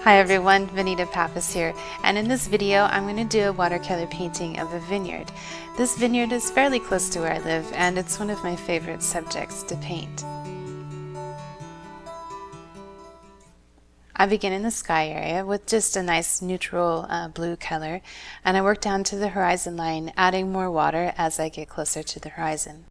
Hi everyone, Vinita Pappas here, and in this video I'm going to do a watercolor painting of a vineyard. This vineyard is fairly close to where I live and it's one of my favorite subjects to paint. I begin in the sky area with just a nice neutral blue color, and I work down to the horizon line, adding more water as I get closer to the horizon.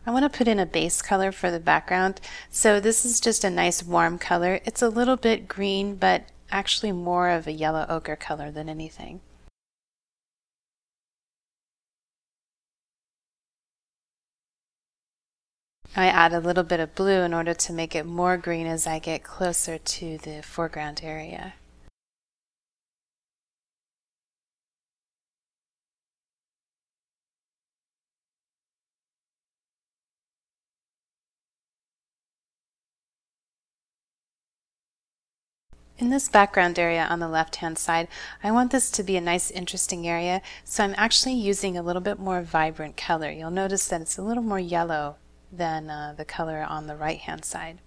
I want to put in a base color for the background, so this is just a nice warm color. It's a little bit green, but actually more of a yellow ochre color than anything. I add a little bit of blue in order to make it more green as I get closer to the foreground area. In this background area on the left-hand side, I want this to be a nice interesting area, so I'm actually using a little bit more vibrant color. You'll notice that it's a little more yellow than the color on the right-hand side.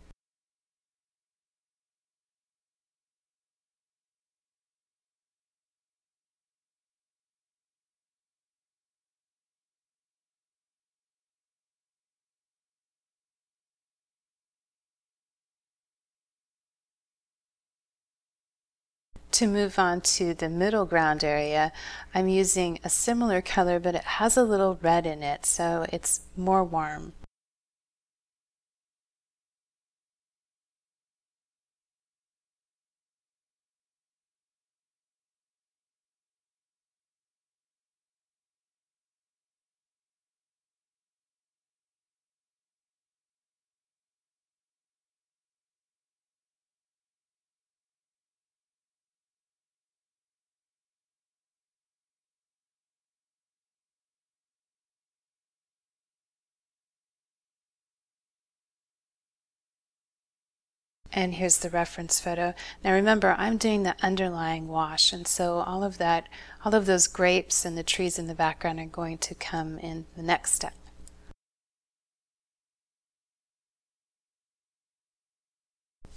To move on to the middle ground area, I'm using a similar color, but it has a little red in it, so it's more warm. And here's the reference photo. Now remember, I'm doing the underlying wash, and so all of those grapes and the trees in the background are going to come in the next step.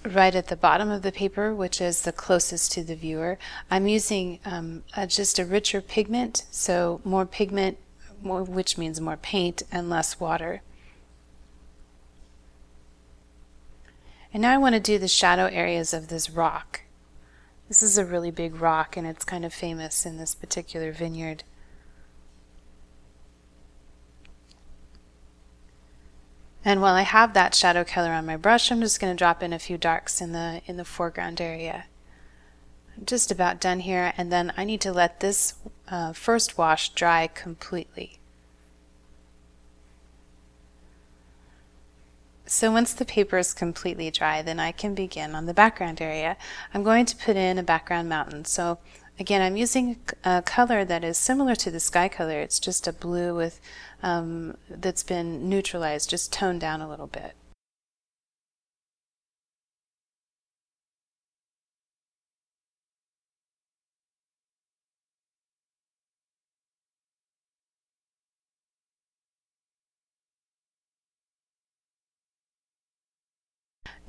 Right at the bottom of the paper, which is the closest to the viewer, I'm using just a richer pigment, so more pigment, which means more paint and less water. And now I want to do the shadow areas of this rock. This is a really big rock and it's kind of famous in this particular vineyard. And while I have that shadow color on my brush, I'm just going to drop in a few darks in the foreground area. I'm just about done here, and then I need to let this first wash dry completely. So once the paper is completely dry, then I can begin on the background area. I'm going to put in a background mountain. So again, I'm using a color that is similar to the sky color. It's just a blue with that's been neutralized, just toned down a little bit.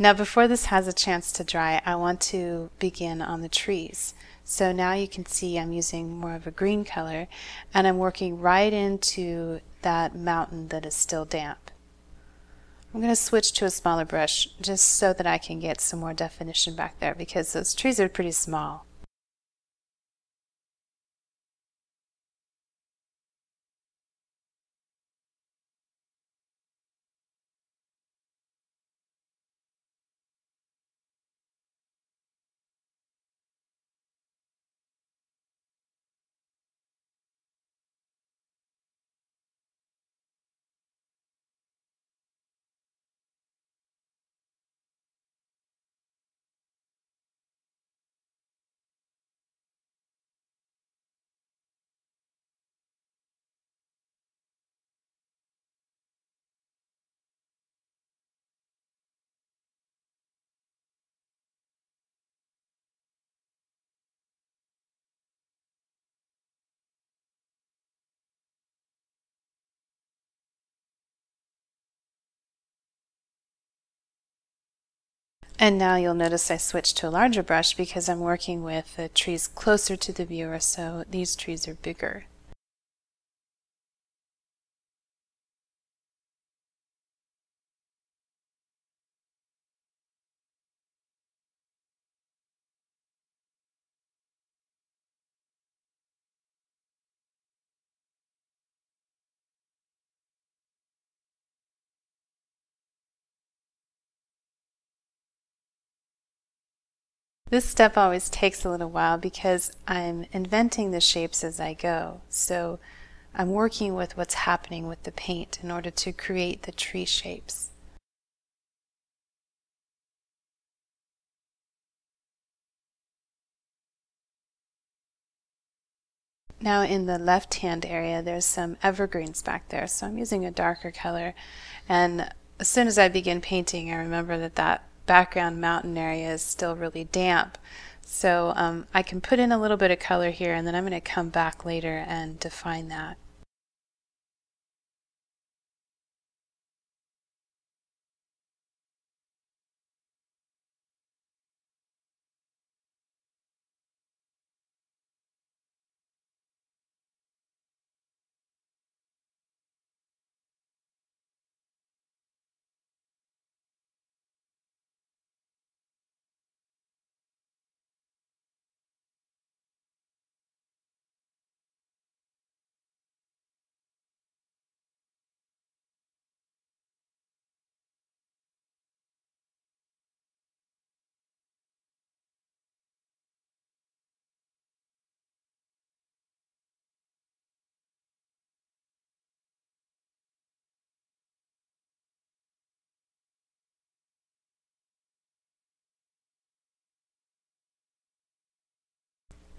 Now before this has a chance to dry, I want to begin on the trees. So now you can see I'm using more of a green color, and I'm working right into that mountain that is still damp. I'm going to switch to a smaller brush just so that I can get some more definition back there, because those trees are pretty small. And now you'll notice I switched to a larger brush because I'm working with the trees closer to the viewer, so these trees are bigger. This step always takes a little while because I'm inventing the shapes as I go. So I'm working with what's happening with the paint in order to create the tree shapes. Now in the left hand area there's some evergreens back there, so I'm using a darker color, and as soon as I begin painting I remember that that background mountain area is still really damp, so I can put in a little bit of color here and then I'm going to come back later and define that.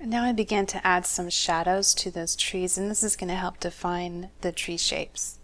And now I began to add some shadows to those trees, and this is going to help define the tree shapes.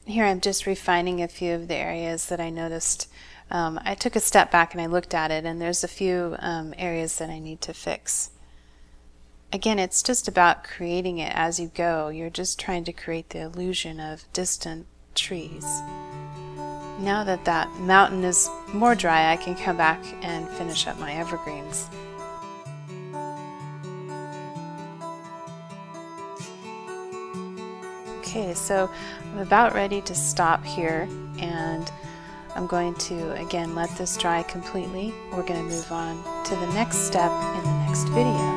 Here I'm just refining a few of the areas that I noticed. I took a step back and I looked at it, and there's a few areas that I need to fix. Again, it's just about creating it as you go. You're just trying to create the illusion of distant trees. Now that that mountain is more dry, I can come back and finish up my evergreens. Okay, so I'm about ready to stop here, and I'm going to again let this dry completely. We're going to move on to the next step in the next video.